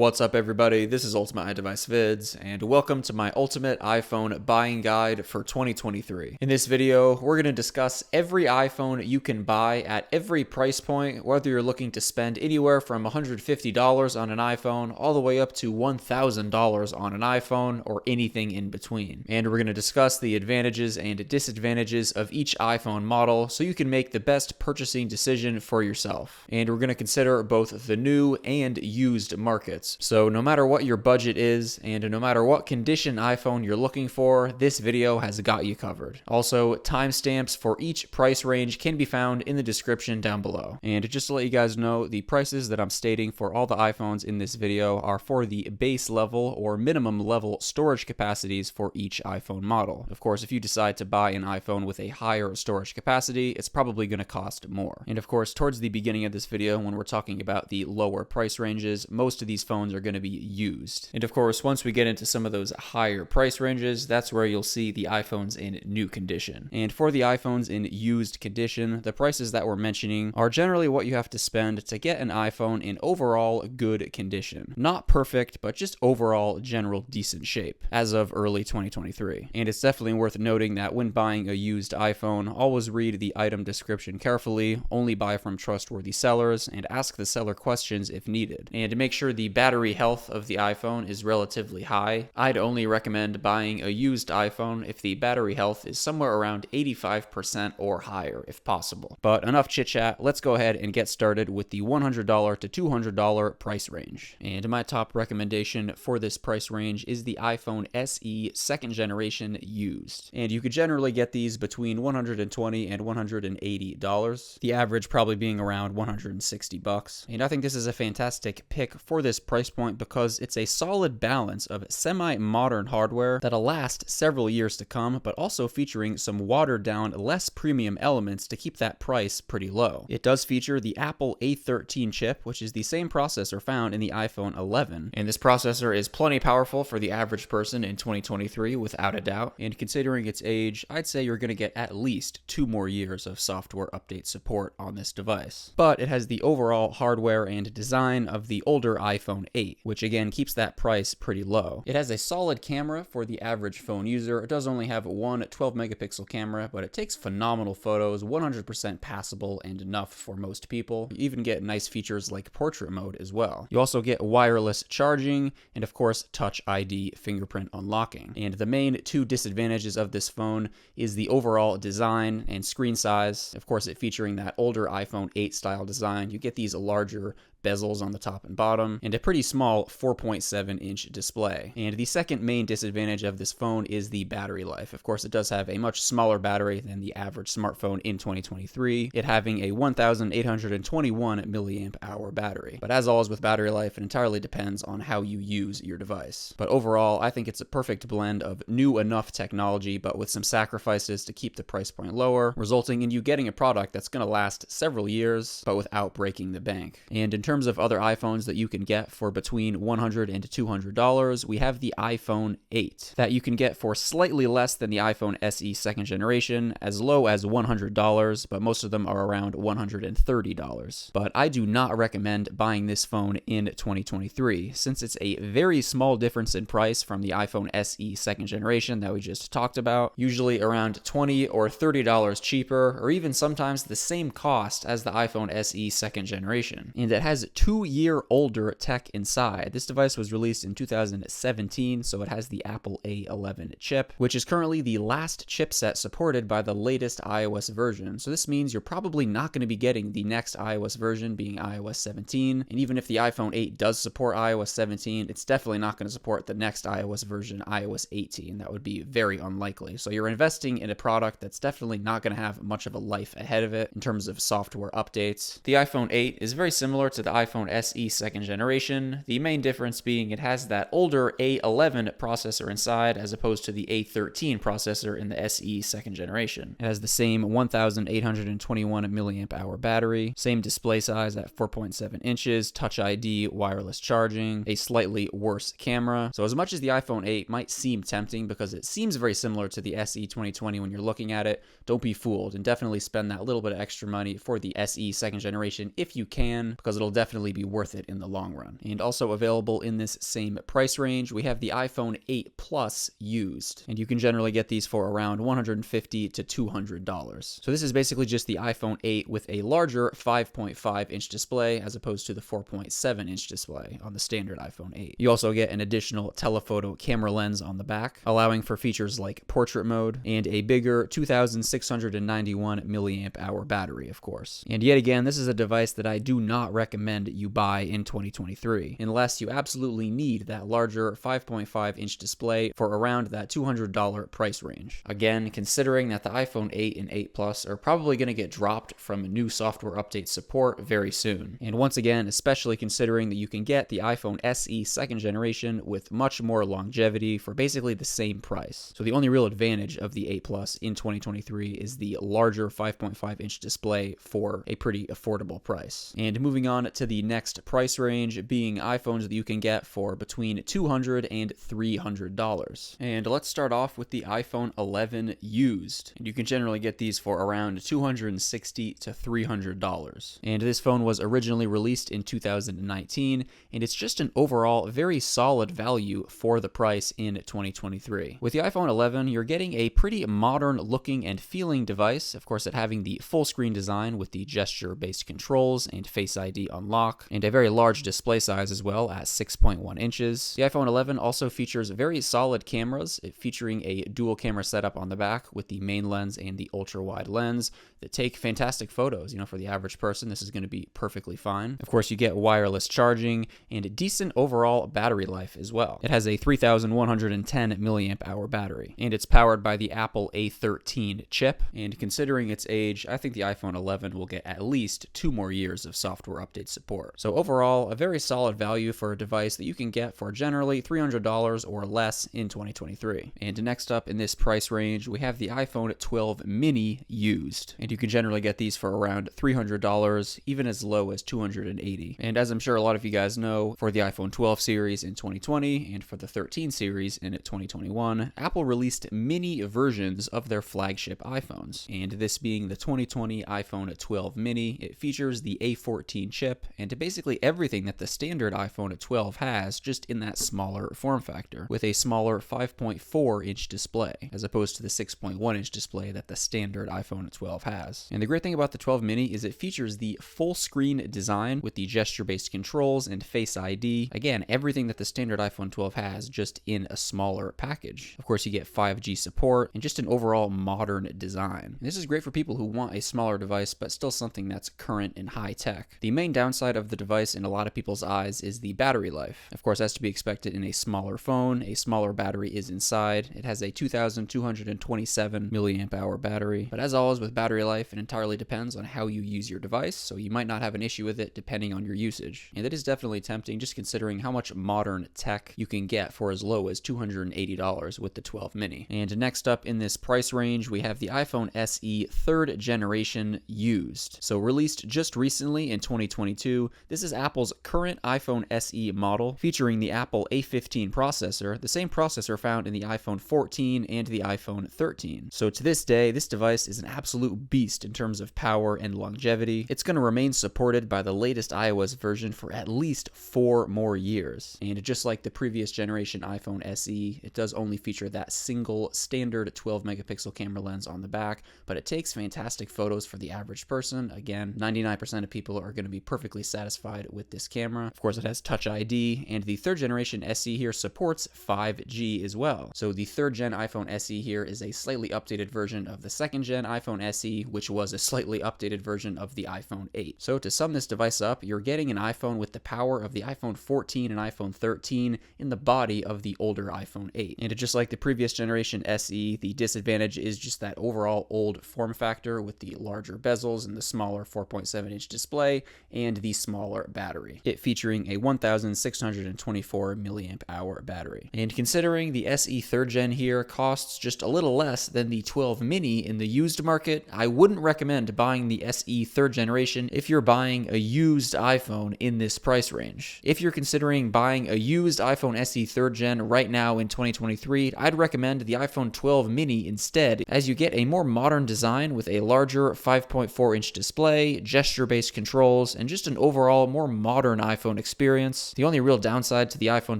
What's up everybody, this is Ultimate iDevice Vids, and welcome to my Ultimate iPhone Buying Guide for 2023. In this video, we're going to discuss every iPhone you can buy at every price point, whether you're looking to spend anywhere from $150 on an iPhone all the way up to $1,000 on an iPhone or anything in between. And we're going to discuss the advantages and disadvantages of each iPhone model so you can make the best purchasing decision for yourself. And we're going to consider both the new and used markets. So no matter what your budget is, and no matter what condition iPhone you're looking for, this video has got you covered. Also, timestamps for each price range can be found in the description down below. And just to let you guys know, the prices that I'm stating for all the iPhones in this video are for the base level or minimum level storage capacities for each iPhone model. Of course, if you decide to buy an iPhone with a higher storage capacity, it's probably going to cost more. And of course, towards the beginning of this video, when we're talking about the lower price ranges, most of these phones are going to be used. And of course, once we get into some of those higher price ranges, that's where you'll see the iPhones in new condition. And for the iPhones in used condition, the prices that we're mentioning are generally what you have to spend to get an iPhone in overall good condition. Not perfect, but just overall general decent shape as of early 2023. And it's definitely worth noting that when buying a used iPhone, always read the item description carefully, only buy from trustworthy sellers, and ask the seller questions if needed. And to make sure the battery health of the iPhone is relatively high, I'd only recommend buying a used iPhone if the battery health is somewhere around 85% or higher if possible. But enough chit chat, let's go ahead and get started with the $100 to $200 price range. And my top recommendation for this price range is the iPhone SE second generation used. And you could generally get these between $120 and $180. The average probably being around $160. And I think this is a fantastic pick for this price point because it's a solid balance of semi-modern hardware that'll last several years to come, but also featuring some watered down, less premium elements to keep that price pretty low. It does feature the Apple A13 chip, which is the same processor found in the iPhone 11, and this processor is plenty powerful for the average person in 2023 without a doubt, and considering its age, I'd say you're going to get at least 2 more years of software update support on this device. But it has the overall hardware and design of the older iPhone 8, which again keeps that price pretty low. It has a solid camera for the average phone user. It does only have one 12 megapixel camera, but it takes phenomenal photos, 100% passable and enough for most people. You even get nice features like portrait mode as well. You also get wireless charging and of course Touch ID fingerprint unlocking. And the main two disadvantages of this phone is the overall design and screen size. Of course, it featuring that older iPhone 8 style design. You get these larger bezels on the top and bottom, and a pretty small 4.7-inch display. And the second main disadvantage of this phone is the battery life. Of course, it does have a much smaller battery than the average smartphone in 2023, it having a 1,821 milliamp hour battery. But as always with battery life, it entirely depends on how you use your device. But overall, I think it's a perfect blend of new enough technology, but with some sacrifices to keep the price point lower, resulting in you getting a product that's going to last several years, but without breaking the bank. And in terms of other iPhones that you can get for between $100 and $200, we have the iPhone 8 that you can get for slightly less than the iPhone SE second generation, as low as $100, but most of them are around $130. But I do not recommend buying this phone in 2023, since it's a very small difference in price from the iPhone SE second generation that we just talked about, usually around $20 or $30 cheaper, or even sometimes the same cost as the iPhone SE second generation. And it has 2-year-older tech inside. This device was released in 2017, so it has the Apple A11 chip, which is currently the last chipset supported by the latest iOS version. So this means you're probably not going to be getting the next iOS version, being iOS 17. And even if the iPhone 8 does support iOS 17, it's definitely not going to support the next iOS version, iOS 18. That would be very unlikely. So you're investing in a product that's definitely not going to have much of a life ahead of it in terms of software updates. The iPhone 8 is very similar to the iPhone SE second generation, the main difference being it has that older A11 processor inside as opposed to the A13 processor in the SE second generation. It has the same 1,821 milliamp hour battery, same display size at 4.7 inches, Touch ID, wireless charging, a slightly worse camera. So as much as the iPhone 8 might seem tempting because it seems very similar to the SE 2020 when you're looking at it, don't be fooled and definitely spend that little bit of extra money for the SE second generation if you can, because it'll definitely be worth it in the long run. And also available in this same price range, we have the iPhone 8 Plus used, and you can generally get these for around $150 to $200. So this is basically just the iPhone 8 with a larger 5.5-inch display as opposed to the 4.7-inch display on the standard iPhone 8. You also get an additional telephoto camera lens on the back, allowing for features like portrait mode, and a bigger 2,691 milliamp hour battery, of course. And yet again, this is a device that I do not recommend you buy in 2023, unless you absolutely need that larger 5.5-inch display for around that $200 price range. Again, considering that the iPhone 8 and 8 Plus are probably going to get dropped from new software update support very soon. And once again, especially considering that you can get the iPhone SE second generation with much more longevity for basically the same price. So the only real advantage of the 8 Plus in 2023 is the larger 5.5-inch display for a pretty affordable price. And moving on to the next price range, being iPhones that you can get for between $200 and $300. And let's start off with the iPhone 11 used. And you can generally get these for around $260 to $300. And this phone was originally released in 2019, and it's just an overall very solid value for the price in 2023. With the iPhone 11, you're getting a pretty modern looking and feeling device, of course it having the full screen design with the gesture-based controls and Face ID unlock, and a very large display size as well at 6.1 inches. The iPhone 11 also features very solid cameras, featuring a dual camera setup on the back with the main lens and the ultra-wide lens that take fantastic photos. You know, for the average person, this is going to be perfectly fine. Of course, you get wireless charging and a decent overall battery life as well. It has a 3,110 milliamp hour battery, and it's powered by the Apple A13 chip. And considering its age, I think the iPhone 11 will get at least 2 more years of software update support. So overall, a very solid value for a device that you can get for generally $300 or less in 2023. And next up in this price range, we have the iPhone 12 mini used. And you can generally get these for around $300, even as low as $280. And as I'm sure a lot of you guys know, for the iPhone 12 series in 2020 and for the 13 series in 2021, Apple released mini versions of their flagship iPhones. And this being the 2020 iPhone 12 mini, it features the A14 chip and basically everything that the standard iPhone 12 has, just in that smaller form factor, with a smaller 5.4-inch display, as opposed to the 6.1-inch display that the standard iPhone 12 has. And the great thing about the 12 mini is it features the full screen design with the gesture-based controls and Face ID. Again, everything that the standard iPhone 12 has, just in a smaller package. Of course, you get 5G support and just an overall modern design. And this is great for people who want a smaller device, but still something that's current and high tech. The main downside of the device in a lot of people's eyes is the battery life. Of course, as to be expected in a smaller phone, a smaller battery is inside. It has a 2,227 milliamp hour battery. But as always with battery life, it entirely depends on how you use your device, so you might not have an issue with it depending on your usage. And it is definitely tempting, just considering how much modern tech you can get for as low as $280 with the 12 mini. And next up in this price range, we have the iPhone SE 3rd generation used. So released just recently in 2022, this is Apple's current iPhone SE model, featuring the Apple A15 processor, the same processor found in the iPhone 14 and the iPhone 13. So to this day, this device is an absolute beast in terms of power and longevity. It's going to remain supported by the latest iOS version for at least 4 more years. And just like the previous generation iPhone SE, it does only feature that single standard 12 megapixel camera lens on the back, but it takes fantastic photos for the average person. Again, 99% of people are going to be perfectly satisfied with this camera. Of course, it has Touch ID, and the 3rd generation SE here supports 5G as well. So the 3rd gen iPhone SE here is a slightly updated version of the 2nd gen iPhone SE, which was a slightly updated version of the iPhone 8. So to sum this device up, you're getting an iPhone with the power of the iPhone 14 and iPhone 13 in the body of the older iPhone 8. And just like the previous generation SE, the disadvantage is just that overall old form factor with the larger bezels and the smaller 4.7-inch display and the smaller battery, it featuring a 1,624 milliamp hour battery. And considering the SE 3rd gen here costs just a little less than the 12 mini in the used market, I wouldn't recommend buying the SE 3rd generation if you're buying a used iPhone in this price range. If you're considering buying a used iPhone SE 3rd gen right now in 2023, I'd recommend the iPhone 12 mini instead, as you get a more modern design with a larger 5.4-inch display, gesture-based controls, and just just an overall more modern iPhone experience. The only real downside to the iPhone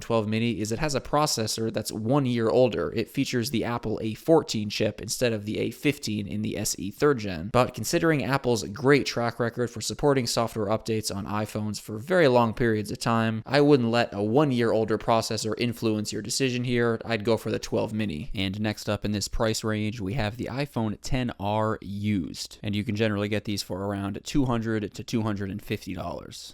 12 mini is it has a processor that's 1 year older. It features the Apple A14 chip instead of the A15 in the SE 3rd gen. But considering Apple's great track record for supporting software updates on iPhones for very long periods of time, I wouldn't let a 1 year older processor influence your decision here. I'd go for the 12 mini. And next up in this price range, we have the iPhone XR used. And you can generally get these for around $200 to $250.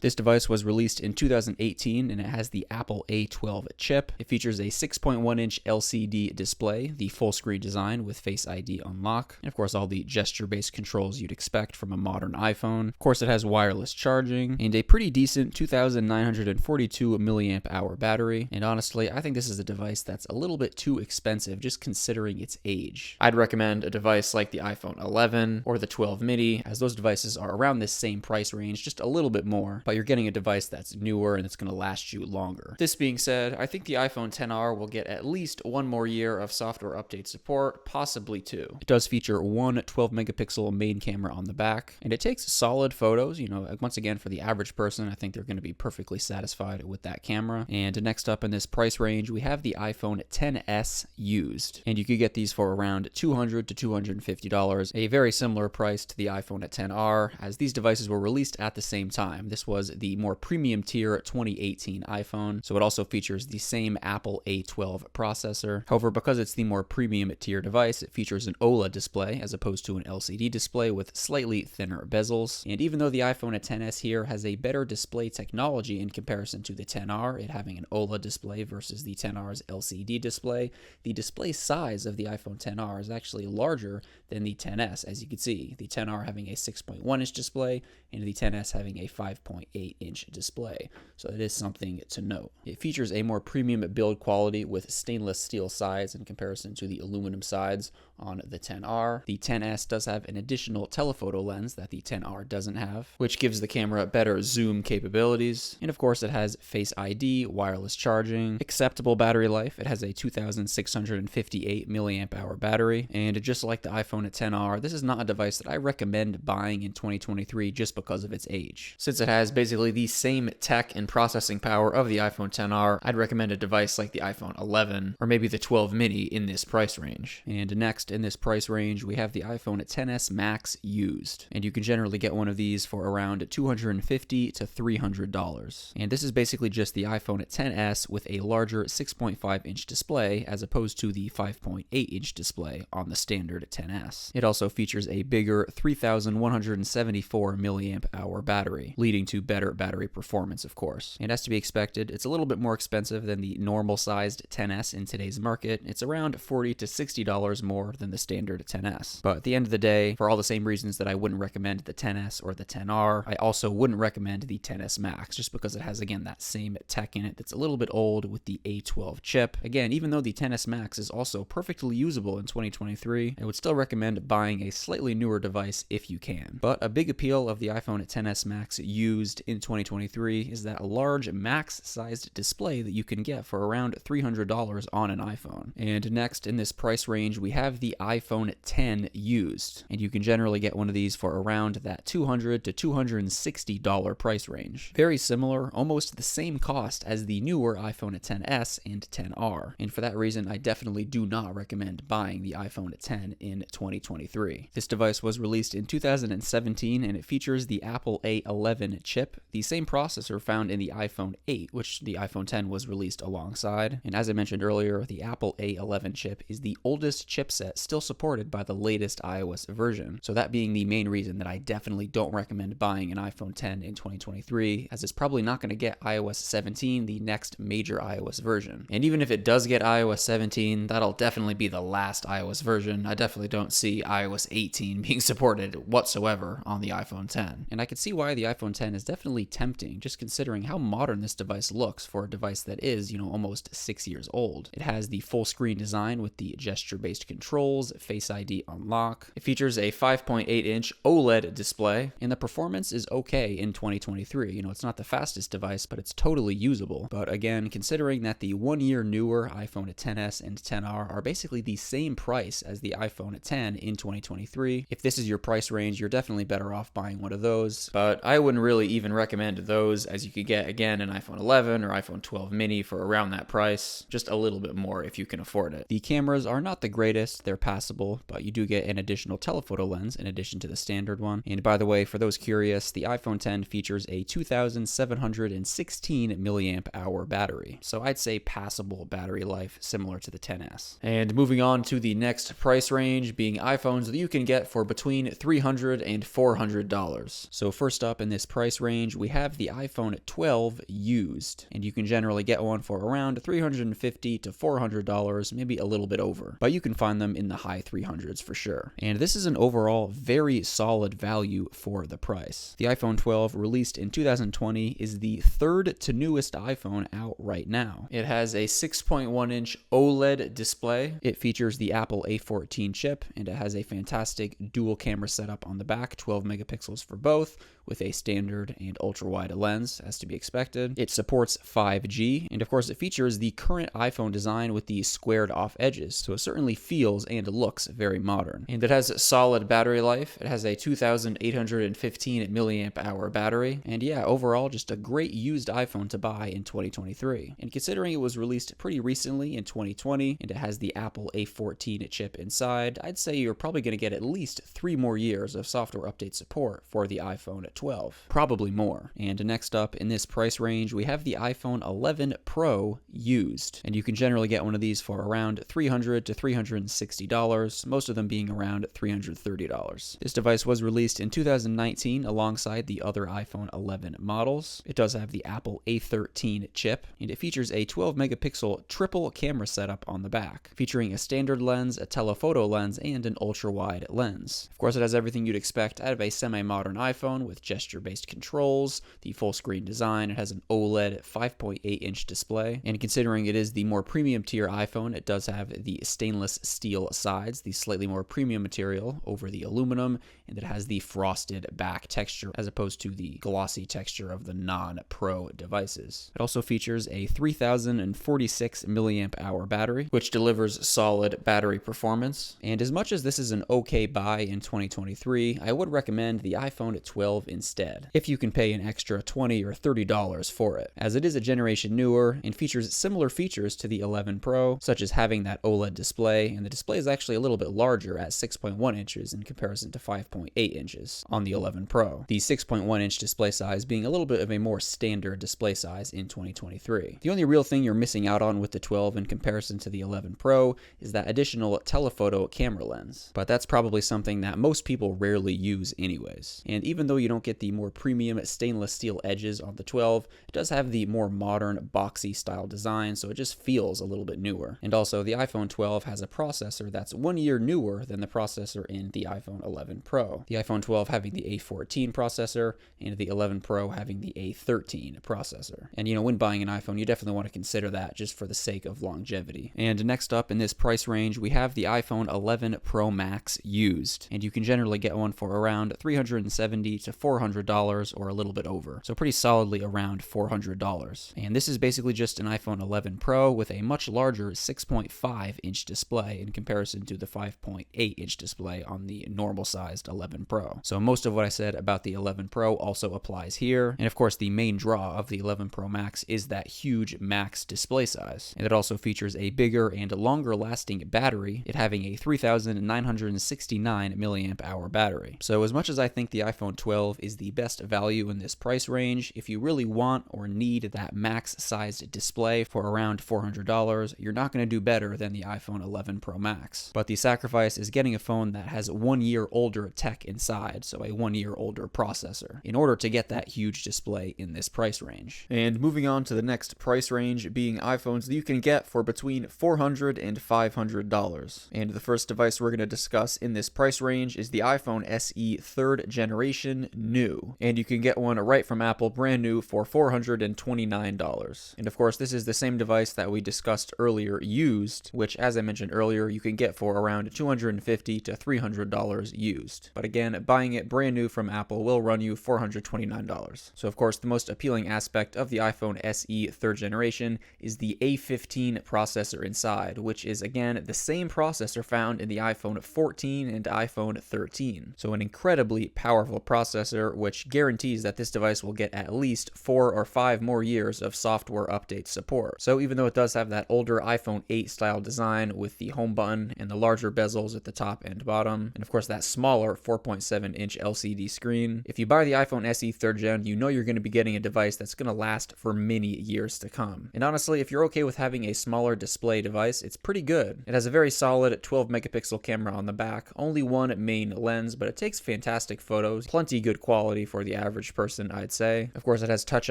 This device was released in 2018 and it has the Apple A12 chip. It features a 6.1-inch LCD display, the full screen design with Face ID unlock, and of course all the gesture-based controls you'd expect from a modern iPhone. Of course it has wireless charging and a pretty decent 2,942 milliamp hour battery. And honestly, I think this is a device that's a little bit too expensive just considering its age. I'd recommend a device like the iPhone 11 or the 12 mini, as those devices are around this same price range, just a little bit more, but you're getting a device that's newer and it's going to last you longer. This being said, I think the iPhone XR will get at least 1 more year of software update support, possibly 2. It does feature one 12 megapixel main camera on the back, and it takes solid photos. Once again, for the average person, I think they're going to be perfectly satisfied with that camera. And next up in this price range, we have the iPhone XS used, and you could get these for around $200 to $250, a very similar price to the iPhone XR, as these devices were released at the same time. This was the more premium tier 2018 iPhone, so it also features the same Apple A12 processor. However, because it's the more premium tier device, it features an OLED display as opposed to an LCD display with slightly thinner bezels. And even though the iPhone XS here has a better display technology in comparison to the XR, it having an OLED display versus the XR's LCD display, the display size of the iPhone XR is actually larger than the XS, as you can see. The XR having a 6.1-inch display and the XS having a 5.8-inch display. So it is something to note. It features a more premium build quality with stainless steel sides in comparison to the aluminum sides on the XR. The XS does have an additional telephoto lens that the XR doesn't have, which gives the camera better zoom capabilities. And of course, it has Face ID, wireless charging, acceptable battery life. It has a 2,658 milliamp hour battery. And just like the iPhone XR, this is not a device that I recommend buying in 2023 just because of its age. Since it has basically the same tech and processing power of the iPhone XR, I'd recommend a device like the iPhone 11 or maybe the 12 mini in this price range. And next in this price range, we have the iPhone XS Max used. And you can generally get one of these for around $250 to $300. And this is basically just the iPhone XS with a larger 6.5-inch display as opposed to the 5.8-inch display on the standard XS. It also features a bigger 3,174 milliamp hour battery, leading to better battery performance, of course. And as to be expected, it's a little bit more expensive than the normal sized XS in today's market. It's around $40 to $60 more than the standard XS. But at the end of the day, for all the same reasons that I wouldn't recommend the XS or the XR, I also wouldn't recommend the XS Max, just because it has, again, that same tech in it that's a little bit old with the A12 chip. Again, even though the XS Max is also perfectly usable in 2023, I would still recommend buying a slightly newer device if you can. But a big appeal of the iPhone XS Max used in 2023 is that large max-sized display that you can get for around $300 on an iPhone. And next in this price range, we have the iPhone X used, and you can generally get one of these for around that $200 to $260 price range. Very similar, almost the same cost as the newer iPhone XS and XR. And for that reason, I definitely do not recommend buying the iPhone X in 2023. This device was released in 2017 and it features the Apple A11 chip, the same processor found in the iPhone 8, which the iPhone X was released alongside. And as I mentioned earlier, the Apple A11 chip is the oldest chipset still supported by the latest iOS version. So that being the main reason that I definitely don't recommend buying an iPhone X in 2023, as it's probably not going to get iOS 17, the next major iOS version. And even if it does get iOS 17, that'll definitely be the last iOS version. I definitely don't see iOS 18 being supported whatsoever on the iPhone X. And I can see why the iPhone X is definitely tempting, just considering how modern this device looks for a device that is, almost 6 years old. It has the full screen design with the gesture-based controls, controls, Face ID unlock. It features a 5.8-inch OLED display, and the performance is okay in 2023. You know, it's not the fastest device, but it's totally usable. But again, considering that the 1 year newer iPhone XS and XR are basically the same price as the iPhone X in 2023, if this is your price range, you're definitely better off buying one of those. But I wouldn't really even recommend those, as you could get, again, an iPhone 11 or iPhone 12 mini for around that price, just a little bit more if you can afford it. The cameras are not the greatest, they're passable, but you do get an additional telephoto lens in addition to the standard one. And by the way, for those curious, the iPhone X features a 2,716 milliamp hour battery, so I'd say passable battery life, similar to the XS. And moving on to the next price range, being iPhones that you can get for between $300 and $400. So first up in this price range, we have the iPhone 12 used, and you can generally get one for around $350 to $400, maybe a little bit over, but you can find them in the high 300s for sure. And this is an overall very solid value for the price. The iPhone 12, released in 2020, is the third to newest iPhone out right now. It has a 6.1-inch OLED display. It features the Apple A14 chip, and it has a fantastic dual camera setup on the back, 12 megapixels for both, with a standard and ultra-wide lens, as to be expected. It supports 5G, and of course it features the current iPhone design with the squared off edges, so it certainly feels and looks very modern. And it has solid battery life. It has a 2,815 milliamp hour battery, and yeah, overall just a great used iPhone to buy in 2023. And considering it was released pretty recently in 2020, and it has the Apple A14 chip inside, I'd say you're probably going to get at least 3 more years of software update support for the iPhone 12, probably more. And next up in this price range, we have the iPhone 11 Pro used, and you can generally get one of these for around $300 to $360, most of them being around $330. This device was released in 2019 alongside the other iPhone 11 models. It does have the Apple A13 chip, and it features a 12 megapixel triple camera setup on the back, featuring a standard lens, a telephoto lens, and an ultra-wide lens. Of course, it has everything you'd expect out of a semi-modern iPhone, with gesture-based controls, the full-screen design. It has an OLED 5.8-inch display, and considering it is the more premium tier iPhone, it does have the stainless steel sides, the slightly more premium material over the aluminum, and it has the frosted back texture as opposed to the glossy texture of the non-Pro devices. It also features a 3,046 milliamp hour battery, which delivers solid battery performance. And as much as this is an okay buy in 2023, I would recommend the iPhone 12 instead, if you can pay an extra $20 or $30 for it, as it is a generation newer and features similar features to the 11 Pro, such as having that OLED display, and the display is actually a little bit larger at 6.1 inches in comparison to 5.8 inches on the 11 Pro. The 6.1 inch display size being a little bit of a more standard display size in 2023. The only real thing you're missing out on with the 12 in comparison to the 11 Pro is that additional telephoto camera lens, but that's probably something that most people rarely use anyways. And even though you don't get the more premium stainless steel edges on the 12, it does have the more modern boxy style design, so it just feels a little bit newer. And also, the iPhone 12 has a processor that's 1 year newer than the processor in the iPhone 11 Pro. The iPhone 12 having the A14 processor, and the 11 Pro having the A13 processor. And you know, when buying an iPhone, you definitely want to consider that just for the sake of longevity. And next up in this price range, we have the iPhone 11 Pro Max used, and you can generally get one for around $370 to $400 or a little bit over. So pretty solidly around $400. And this is basically just an iPhone 11 Pro with a much larger 6.5 inch display in comparison to the 5.8 inch display on the normal sized 11 Pro. So most of what I said about the 11 Pro also applies here. And of course, the main draw of the 11 Pro Max is that huge max display size. And it also features a bigger and longer lasting battery, it having a 3,969 milliamp hour battery. So as much as I think the iPhone 12 is the best value in this price range, if you really want or need that max sized display for around $400, you're not going to do better than the iPhone 11 Pro Max. But the sacrifice is getting a phone that has 1 year older tech inside, so a 1 year older processor, in order to get that huge display in this price range. And moving on to the next price range, being iPhones that you can get for between $400 and $500. And the first device we're going to discuss in this price range is the iPhone SE 3rd generation new. And you can get one right from Apple brand new for $429. And of course, this is the same device that we discussed earlier used, which as I mentioned earlier, you can get for around $250 to $300 used. But again, buying it brand new from Apple will run you $429. So of course, the most appealing aspect of the iPhone SE 3rd generation is the A15 processor inside, which is again the same processor found in the iPhone 14 and iPhone 13. So an incredibly powerful processor, which guarantees that this device will get at least 4 or 5 more years of software update support. So even though it does have that older iPhone 8 style design with the home button and the larger bezels at the top and bottom, and of course that smaller 4.7-inch LCD screen, if you buy the iPhone SE 3rd gen, you know you're going to be getting a device that's going to last for many years to come. And honestly, if you're okay with having a smaller display device, it's pretty good. It has a very solid 12 megapixel camera on the back, only one main lens, but it takes fantastic photos, plenty good quality for the average person, I'd say. Of course, it has Touch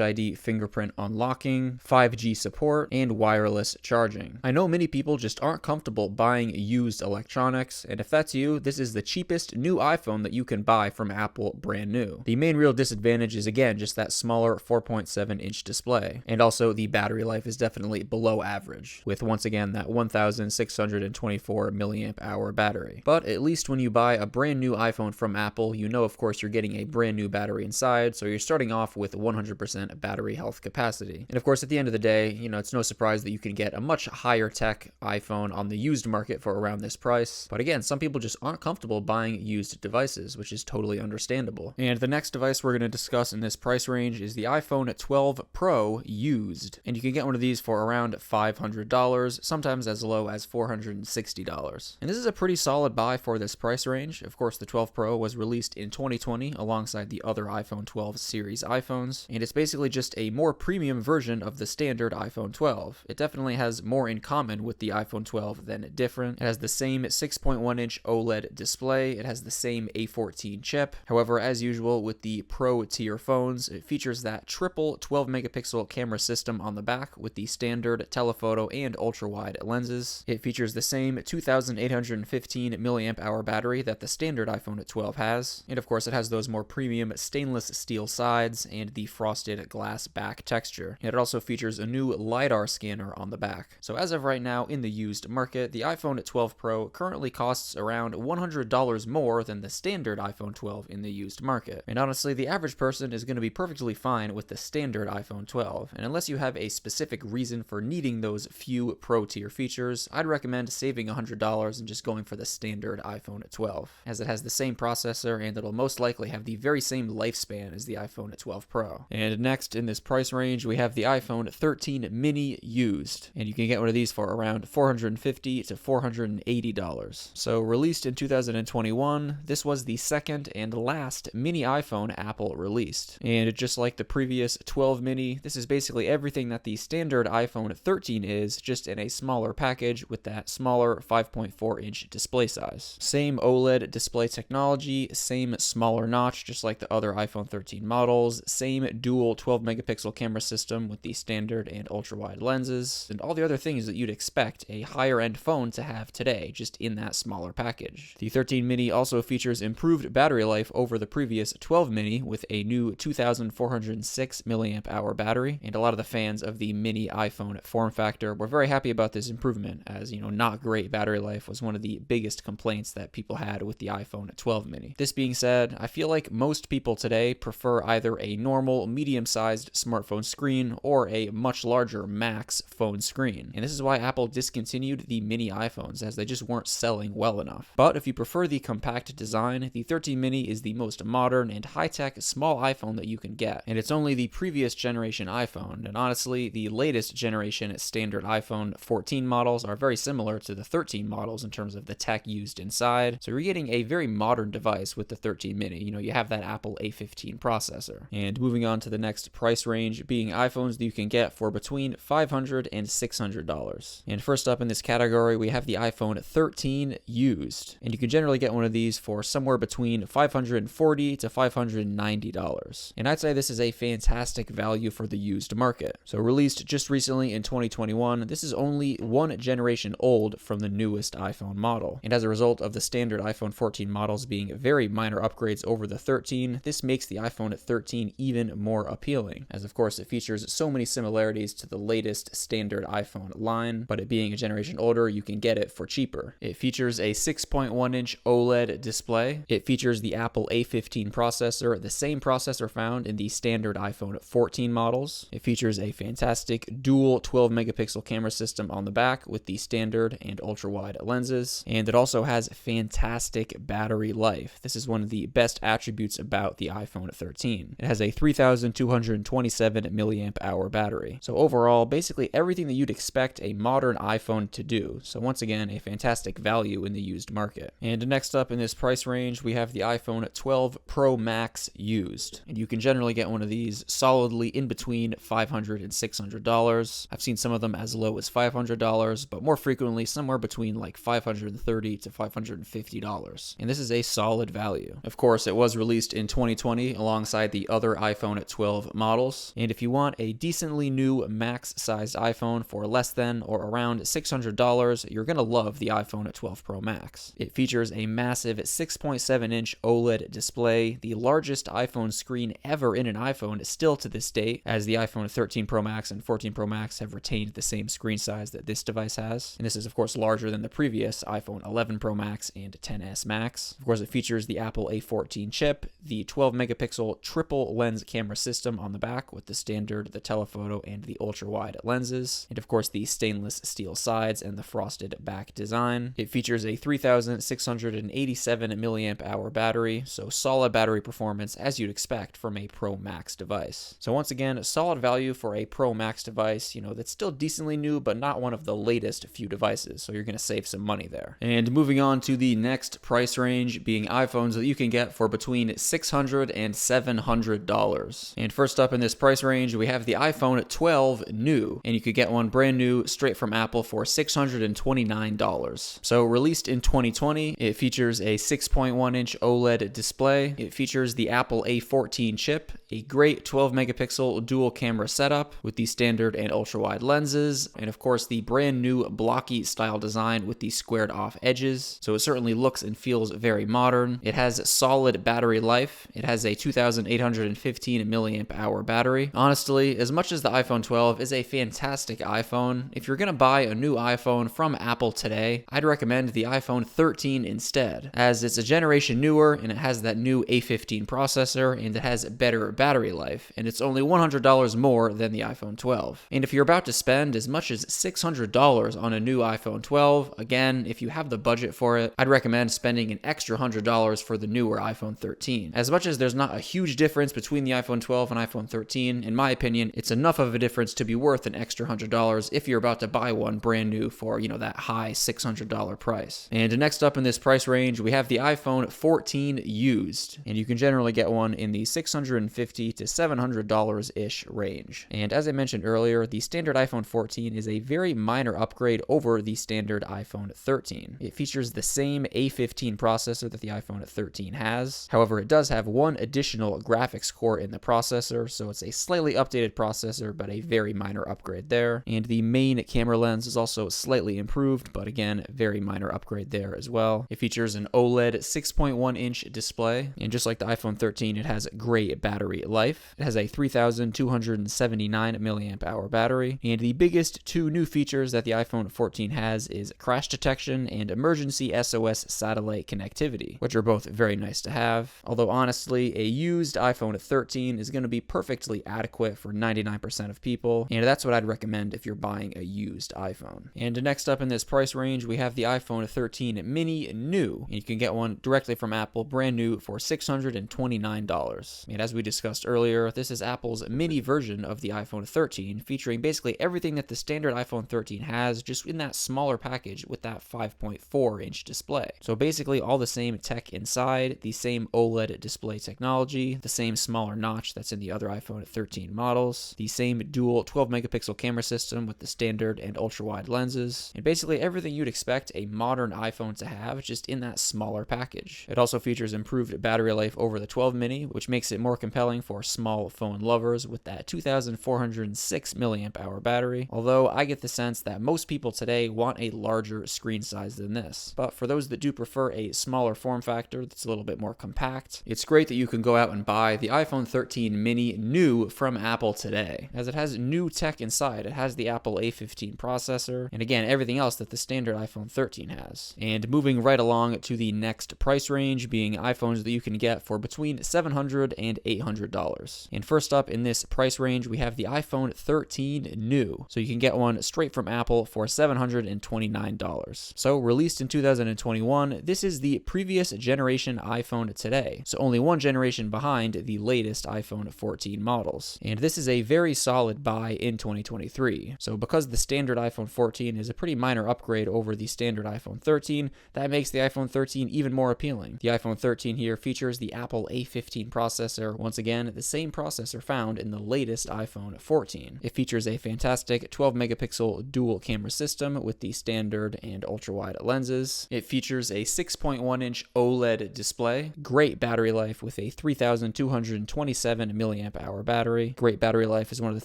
ID fingerprint unlocking, 5G support, and wireless charging. I know many people just aren't comfortable buying used electronics, and if that's you, this is the cheapest new iPhone that you can buy from Apple brand new. The main real disadvantage is again just that smaller 4.7-inch display, and also the battery life is definitely below average, with once again that 1624 milliamp hour battery. But at least when you buy a brand new iPhone from Apple, you know of course you're getting a brand new battery inside, so you're starting off with 100% battery health capacity. And of course at the end of the day, you know, it's no surprise that you can get a much higher tech iPhone on the used market for around this price. But again, some people just aren't comfortable buying used devices, which is totally understandable. And the next device we're going to discuss in this price range is the iPhone 12 Pro used. And you can get one of these for around $500, sometimes as low as $460. And this is a pretty solid buy for this price range. Of course, the 12 Pro was released in 2020 alongside the other iPhone 12 series iPhones, and it's basically just a more premium version of the standard iPhone 12. It definitely has more in common with the iPhone 12 than different. It has the same 6.1-inch OLED display. It has the same A14 chip. However, as usual with the Pro tier phones, it features that triple 12 megapixel camera system on the back with the standard telephoto and ultra-wide lenses. It features the same 2815 milliamp hour battery that the standard iPhone 12 has. And of course, it has those more premium stainless steel sides and the frosted glass back texture. And it also features a new LiDAR scanner on the back. So as of right now in the used market, the iPhone 12 Pro currently costs around $100 more than the standard iPhone 12 in the used market. And honestly, the average person is going to be perfectly fine with the standard iPhone 12. And unless you have a specific reason for needing those few Pro tier features, I'd recommend saving $100 and just going for the standard iPhone 12, as it has the same processor and it'll most likely have the very same lifespan as the iPhone 12 Pro. And next in this price range, we have the iPhone 13 mini used, and you can get one of these for around $450 to $480. So released in 2021, this was the second and last mini iPhone Apple released. And just like the previous 12 mini, this is basically everything that the standard iPhone 13 is, just in a smaller package with that smaller 5.4-inch display size. Same OLED display technology, same smaller notch just like the other iPhone 13 models, same dual 12 megapixel camera system with the standard and ultra-wide lenses, and all the other things that you'd expect a higher end phone to have today, just in that smaller package. The 13 mini also features improved battery life over the previous 12 mini with a new 2406 milliamp hour battery, and a lot of the fans of the mini iPhone form factor were very happy about this improvement, as you know, not great battery life was one of the biggest complaints that people had with the iPhone 12 mini. This being said, I feel like most people today prefer either a normal medium-sized smartphone screen or a much larger Max phone screen, and this is why Apple discontinued the mini iPhones, as they just weren't selling well enough. But if you prefer the compact design, the 13 mini is the most modern and high-tech small iPhone that you can get, and it's only the previous generation iPhone, and honestly, the latest generation standard iPhone 14 models are very similar to the 13 models in terms of the tech used inside, so you're getting a very modern device with the 13 mini. You know, you have that Apple A15 processor. And moving on to the next price range, being iPhones that you can get for between $500 and $600. And first up in this category, we have the iPhone 13 used, and you can generally get one of these for somewhere between $540 to $590. And I'd say this is a fantastic value for the used market. So released just recently in 2021, this is only one generation old from the newest iPhone model. And as a result of the standard iPhone 14 models being very minor upgrades over the 13, this makes the iPhone 13 even more appealing, as of course it features so many similarities to the latest standard iPhone line, but it being a generation older, you can get it it for cheaper. It features a 6.1-inch OLED display. It features the Apple A15 processor, the same processor found in the standard iPhone 14 models. It features a fantastic dual 12-megapixel camera system on the back with the standard and ultra-wide lenses, and it also has fantastic battery life. This is one of the best attributes about the iPhone 13. It has a 3,227 milliamp hour battery. So overall, basically everything that you'd expect a modern iPhone to do. So once again, a fantastic value in the used market. And next up in this price range, we have the iPhone 12 Pro Max used. And you can generally get one of these solidly in between $500 and $600. I've seen some of them as low as $500, but more frequently somewhere between like $530 to $550. And this is a solid value. Of course, it was released in 2020 alongside the other iPhone 12 models. And if you want a decently new max-sized iPhone for less than or around $600, you're going to love the iPhone 12 Pro Max. It features a massive 6.7-inch OLED display, the largest iPhone screen ever in an iPhone still to this date, as the iPhone 13 Pro Max and 14 Pro Max have retained the same screen size that this device has. And this is, of course, larger than the previous iPhone 11 Pro Max and 10s Max. Of course, it features the Apple A14 chip, the 12-megapixel triple lens camera system on the back with the standard, the telephoto, and the ultra-wide lenses, and of course the stainless steel sides and the frosted back design. It features a 3,687 milliamp hour battery, so solid battery performance as you'd expect from a Pro Max device. So once again, a solid value for a Pro Max device, that's still decently new, but not one of the latest few devices, so you're going to save some money there. And moving on to the next price range, being iPhones that you can get for between $600 and $700. And first up in this price range, we have the iPhone 12 new, and you could get one brand new straight from Apple for $629. So released in 2020, it features a 6.1-inch OLED display. It features the Apple A14 chip, a great 12-megapixel dual camera setup with the standard and ultra-wide lenses, and of course the brand new blocky style design with the squared off edges. So it certainly looks and feels very modern. It has solid battery life. It has a 2,815 milliamp hour battery. Honestly, as much as the iPhone 12 is a fantastic iPhone, if you're going to buy a new iPhone from Apple today, I'd recommend the iPhone 13 instead, as it's a generation newer and it has that new A15 processor and it has better battery life, and it's only $100 more than the iPhone 12. And if you're about to spend as much as $600 on a new iPhone 12, again, if you have the budget for it, I'd recommend spending an extra $100 for the newer iPhone 13. As much as there's not a huge difference between the iPhone 12 and iPhone 13, in my opinion, it's enough of a difference to be worth an extra $100 if you're about to buy one brand new for, that high $600 price. And next up in this price range, we have the iPhone 14 used, and you can generally get one in the $650 to $700-ish range. And as I mentioned earlier, the standard iPhone 14 is a very minor upgrade over the standard iPhone 13. It features the same A15 processor that the iPhone 13 has. However, it does have one additional graphics core in the processor, so it's a slightly updated processor, but a very minor upgrade there. And the main camera lens is also slightly improved, but again, very minor upgrade there as well. It features an OLED 6.1-inch display, and just like the iPhone 13, it has great battery life. It has a 3,279 milliamp hour battery, and the biggest two new features that the iPhone 14 has is crash detection and emergency SOS satellite connectivity, which are both very nice to have. Although honestly, a used iPhone 13 is going to be perfectly adequate for 99% of people, and that's what I'd recommend if you're buying a used iPhone. And next up in this price range, we have the iPhone 13 mini new, and you can get one directly from Apple brand new for $629. And as we discussed earlier, this is Apple's mini version of the iPhone 13, featuring basically everything that the standard iPhone 13 has, just in that smaller package with that 5.4-inch display. So basically all the same tech inside, the same OLED display technology, the same smaller notch that's in the other iPhone 13 models, the same dual 12-megapixel camera system with the standard and ultra-wide lenses, and basically everything you'd expect a modern iPhone to have, just in that smaller package. It also features improved battery life over the 12 mini, which makes it more compelling for small phone lovers with that 2,406 milliamp hour battery, although I get the sense that most people today want a larger screen size than this. But for those that do prefer a smaller form factor that's a little bit more compact, it's great that you can go out and buy the iPhone 13 mini new from Apple today, as it has new tech inside. It has the Apple A15 processor, and again, everything else that the standard iPhone 13 has. And moving right along to the next price range, being iPhones that you can get for between $700 and $800. And first up in this price range, we have the iPhone 13 new. So you can get one straight from Apple for $729. So released in 2021, this is the previous generation iPhone today. So only one generation behind the latest iPhone 14 models. And this is a very solid buy in 2023. So because the standard iPhone 14 is a pretty minor upgrade over the standard iPhone 13, that makes the iPhone 13 even more appealing. The iPhone 13 here features the Apple A15 processor, once again, the same processor found in the latest iPhone 14. It features a fantastic 12 megapixel dual camera system with the standard and ultra-wide lenses. It features a 6.1-inch OLED display, great battery life with a 3,227 milliamp hour battery. Great battery life is one of the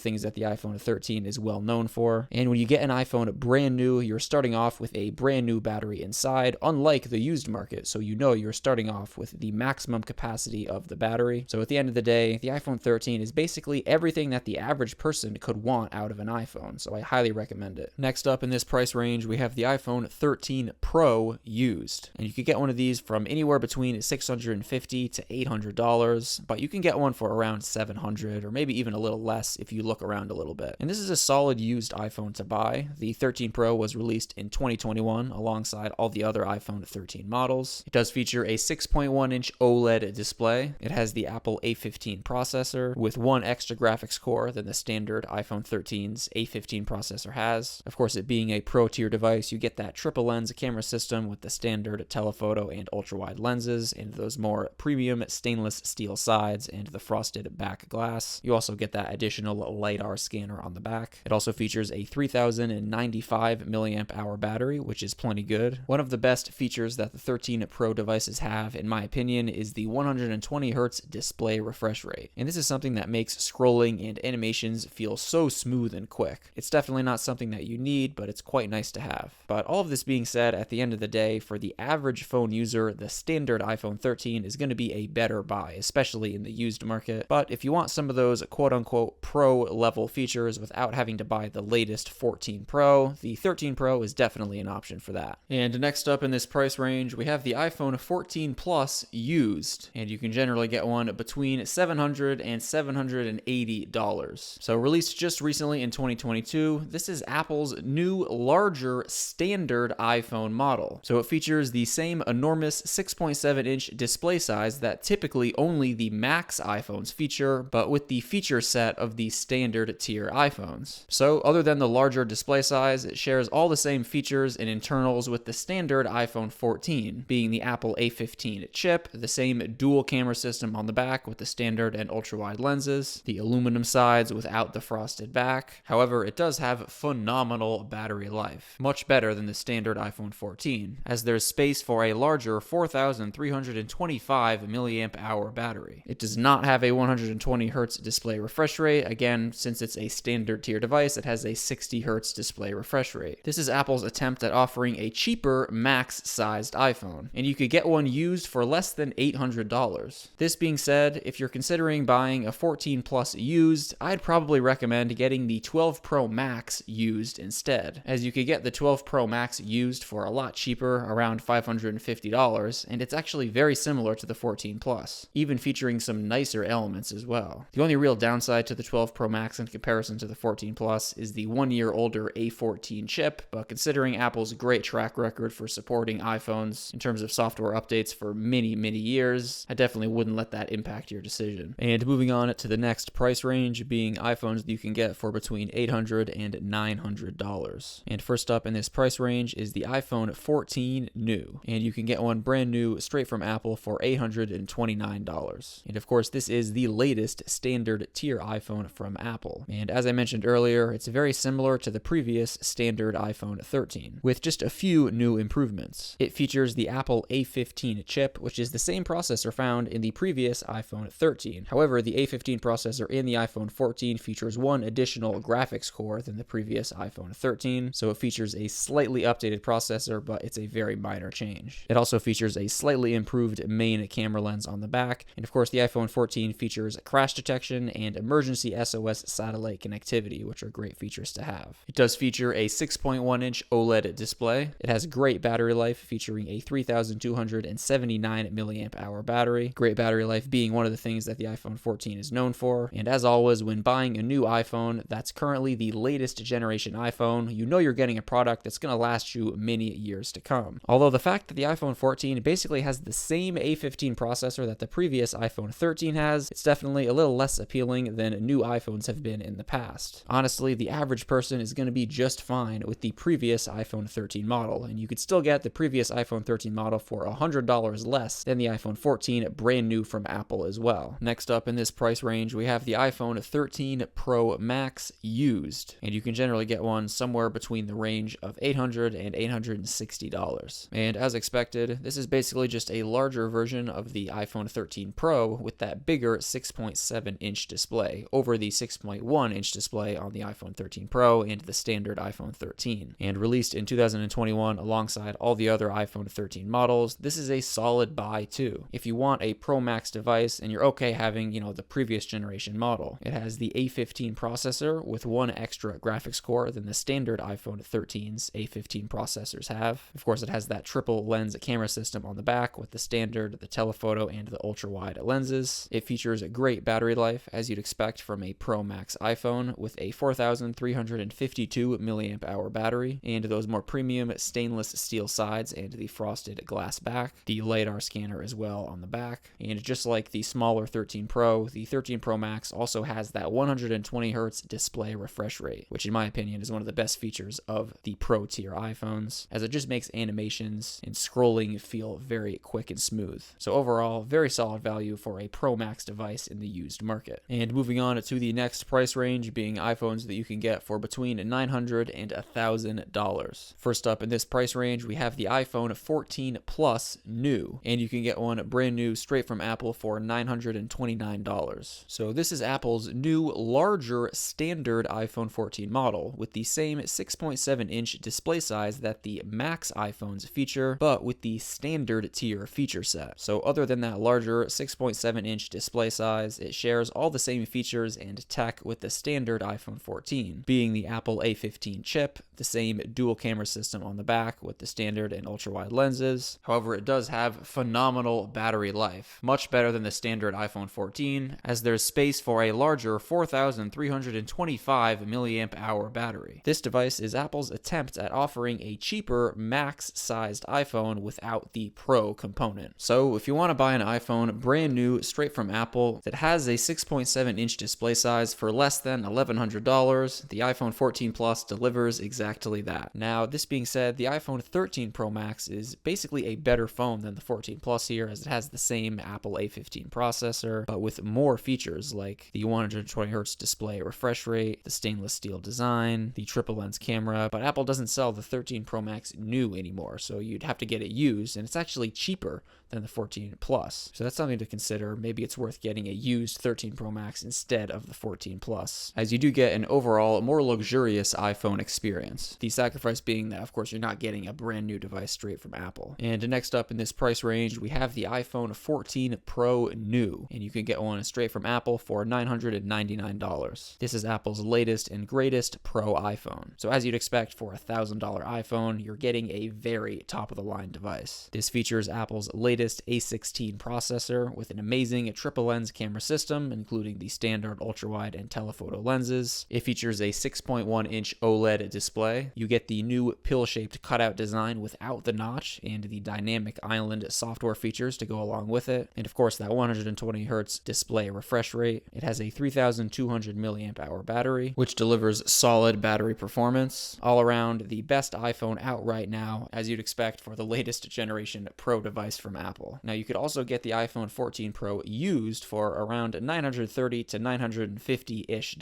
things that the iPhone 13 is well known for. And when you get an iPhone brand new, you're starting off with a brand new battery inside, unlike the used market. So you know you're starting off with the maximum capacity of the battery. So at the end of the day, the iPhone 13 is basically everything that the average person could want out of an iPhone. So I highly recommend it. Next up in this price range, we have the iPhone 13 Pro used. And you could get one of these from anywhere between $650 to $800, but you can get one for around $700 or maybe even a little less if you look around a little bit. And this is a solid used iPhone to buy. The 13 Pro was released in 2021 alongside all the other iPhone 13 models. It does feature a 6.1-inch OLED display. It has the Apple A15 processor with one extra graphics core than the standard iPhone 13's A15 processor has. Of course, it being a Pro tier device, you get that triple lens camera system with the standard telephoto and ultra-wide lenses and those more premium stainless steel sides and the frosted back glass. You also get that additional LiDAR scanner on the back. It also features a 3,095 milliamp hour battery, which is plenty good. One of the best features that the 13 Pro devices have, in my opinion, is the 120 Hz display refresh rate. And this is something that makes scrolling and animations feel so smooth and quick. It's definitely not something that you need, but it's quite nice to have. But all of this being said, at the end of the day, for the average phone user, the standard iPhone 13 is going to be a better buy, especially in the used market. But if you want some of those quote-unquote pro level features without having to buy the latest 14 Pro, the 13 Pro is definitely an option for that. And next up in this price range, we have the iPhone 14 Plus used, and you can generally get one between $700 and $780. So released just recently in 2022, this is Apple's new larger standard iPhone model. So it features the same enormous 6.7-inch display size that typically only the Max iPhones feature, but with the feature set of the standard tier iPhones. So other than the larger display size, it shares all the same features and internals with the standard iPhone 14, being the Apple A15 chip, the same dual camera system on the back with the standard and ultra-wide lenses, the aluminum sides without the frosted back. However, it does have phenomenal battery life, much better than the standard iPhone 14, as there's space for a larger 4,325 milliamp hour battery. It does not have a 120 Hz display refresh rate. Again, since it's a standard tier device, it has a 60 Hz display refresh rate. This is Apple's attempt at offering a cheaper Max-sized iPhone, and you could get one used for less than $800. This being said, if you're considering buying a 14 Plus used, I'd probably recommend getting the 12 Pro Max used instead, as you could get the 12 Pro Max used for a lot cheaper, around $550, and it's actually very similar to the 14 Plus, even featuring some nicer elements as well. The only real downside to the 12 Pro Max in comparison to the 14 Plus is the 1 year older A14 chip, but considering Apple's great track record for supporting iPhones in terms of software updates for many years, I definitely wouldn't let that impact your decision. And moving on to the next price range, being iPhones that you can get for between $800 and $900. And first up in this price range is the iPhone 14 new, and you can get one brand new straight from Apple for $829. And of course, this is the latest standard tier iPhone from Apple. And as I mentioned earlier, it's very similar to the previous standard iPhone 13, with just a few new improvements. It features the Apple A15 chip, which is the same processor found in the previous iPhone 13. However, the A15 processor in the iPhone 14 features one additional graphics core than the previous iPhone 13, so it features a slightly updated processor, but it's a very minor change. It also features a slightly improved main camera lens on the back, and of course the iPhone 14 features crash detection and emergency SOS satellite connectivity, which are great features to have. It does feature a 6.1-inch 6.1-inch OLED display. It has great battery life, featuring a 3,279 milliamp hour battery. Great battery life being one of the things that the iPhone 14 is known for. And as always, when buying a new iPhone that's currently the latest generation iPhone, you know you're getting a product that's going to last you many years to come. Although the fact that the iPhone 14 basically has the same A15 processor that the previous iPhone 13 has, it's definitely a little less appealing than new iPhones have been in the past. Honestly, the average person is going to be just fine with the previous iPhone 13 model, and you could still get the previous iPhone 13 model for $100 less than the iPhone 14 brand new from Apple as well. Next up in this price range, we have the iPhone 13 Pro Max used, and you can generally get one somewhere between the range of $800 and $860. And as expected, this is basically just a larger version of the iPhone 13 Pro with that bigger 6.7-inch display over the 6.1-inch display on the iPhone 13 Pro and the standard iPhone 13. And released in 2021 alongside all the other iPhone 13 models, this is a solid buy too. If you want a Pro Max device and you're okay having, the previous generation model. It has the A15 processor with one extra graphics core than the standard iPhone 13's A15 processors have. Of course, it has that triple lens camera system on the back with the standard, the telephoto, and the ultra-wide lenses. It features a great battery life, as you'd expect from a Pro Max iPhone, with a 4,352 milliamp hour battery, and those more premium stainless steel sides and the frosted glass back, the LiDAR scanner as well on the back. And just like the smaller 13 Pro, the 13 Pro Max also has that 120 Hz display refresh rate, which in my opinion is one of the best features of the Pro tier iPhones, as it just makes animations and scrolling feel very quick and smooth. So overall, very solid value for a Pro Max device in the used market. And moving on to the next price range, being iPhones that you can get for between $900 and $1,000. First up in this price range, we have the iPhone 14 Plus new, and you can get one brand new straight from Apple for $929. So this is Apple's new, larger standard iPhone 14 model with the same 6.7-inch display size that the Max iPhones feature, but with the standard tier feature set. So other than that larger 6.7-inch display size, it shares all the same features and tech with the standard iPhone 14, being the Apple A15 chip, the same dual camera system on the back with the standard and ultra-wide lenses. However, it does have phenomenal battery life, much better than the standard iPhone 14, as there's space for a larger 4,325 milliamp hour battery. This device is Apple's attempt at offering a cheaper Max-sized iPhone without the Pro component. So if you want to buy an iPhone brand new straight from Apple that has a 6.7-inch display size for less than $1,100, the iPhone 14 Plus delivers exactly that. Now, this being said, the iPhone 13 Pro Max is basically a better phone than the 14 Plus here, as it has the same Apple A15 processor, but with more features like the 120 Hz display refresh rate, the stainless steel design, the triple lens camera. But Apple doesn't sell the 13 Pro Max new anymore, so you'd have to get it used, and it's actually cheaper than the 14 Plus. So that's something to consider. Maybe it's worth getting a used 13 Pro Max instead of the 14 Plus, as you do get an overall more luxurious iPhone experience. The sacrifice being that, of course, you're not getting a brand new device straight from Apple. And next up in this price range, we have the iPhone 14 Pro new, and you can get one straight from Apple for $999. This is Apple's latest and greatest Pro iPhone. So as you'd expect for a $1,000 iPhone, you're getting a very top-of-the-line device. This features Apple's latest A16 processor with an amazing triple lens camera system, including the standard ultra-wide and telephoto lenses. It features a 6.1-inch OLED display. You get the new pill-shaped cutout design without the notch and the dynamic island software features to go along with it. And of course, that 120 Hz display refresh rate. It has a 3,200 milliamp hour battery, which delivers solid battery performance. All around, the best iPhone out right now, as you'd expect for the latest generation Pro device from Apple. Now, you could also get the iPhone 14 Pro used for around $930 to $950-ish.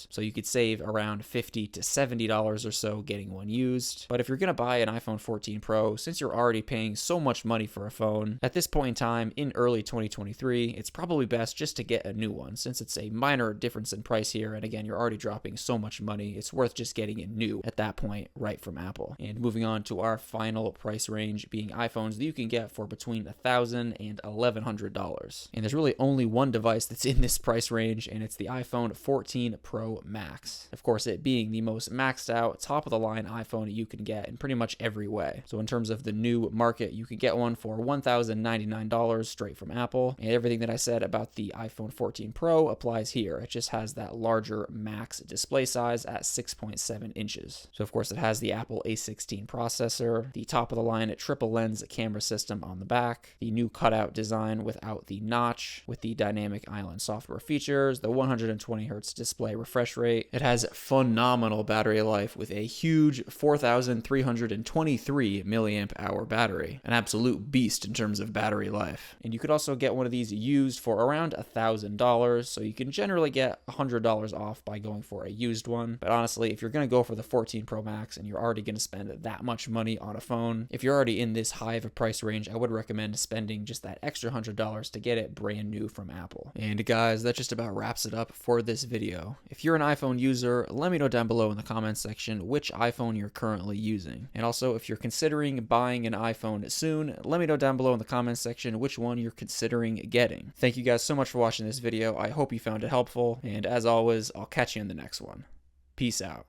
So you could save around $50 to $70 or so getting one used. But if you're going to buy an iPhone 14 Pro, since you're already paying so much money for a phone, at this point in time, in early 2023, it's probably best just to get a new one, since it's a minor difference in price here, and again, you're already dropping so much money, it's worth just getting it new at that point, right from Apple. And moving on to our final price range, being iPhones that you can get for between $1,000 and $1,100. And there's really only one device that's in this price range, and it's the iPhone 14 Pro Max. Of course, it being the most maxed out, top-of-the-line an iPhone you can get in pretty much every way. So in terms of the new market, you can get one for $1,099 straight from Apple. And everything that I said about the iPhone 14 Pro applies here. It just has that larger max display size at 6.7 inches. So of course it has the Apple A16 processor, the top of the line triple lens camera system on the back, the new cutout design without the notch, with the dynamic island software features, the 120 Hz display refresh rate. It has phenomenal battery life with a huge 4,323 milliamp hour battery, an absolute beast in terms of battery life. And you could also get one of these used for around $1,000, so you can generally get $100 off by going for a used one. But honestly, if you're going to go for the 14 Pro Max and you're already going to spend that much money on a phone, if you're already in this high of a price range, I would recommend spending just that extra $100 to get it brand new from Apple. And guys, that just about wraps it up for this video. If you're an iPhone user, let me know down below in the comments section which iPhone you're currently using. And also, if you're considering buying an iPhone soon, let me know down below in the comments section which one you're considering getting. Thank you guys so much for watching this video. I hope you found it helpful, and as always, I'll catch you in the next one. Peace out.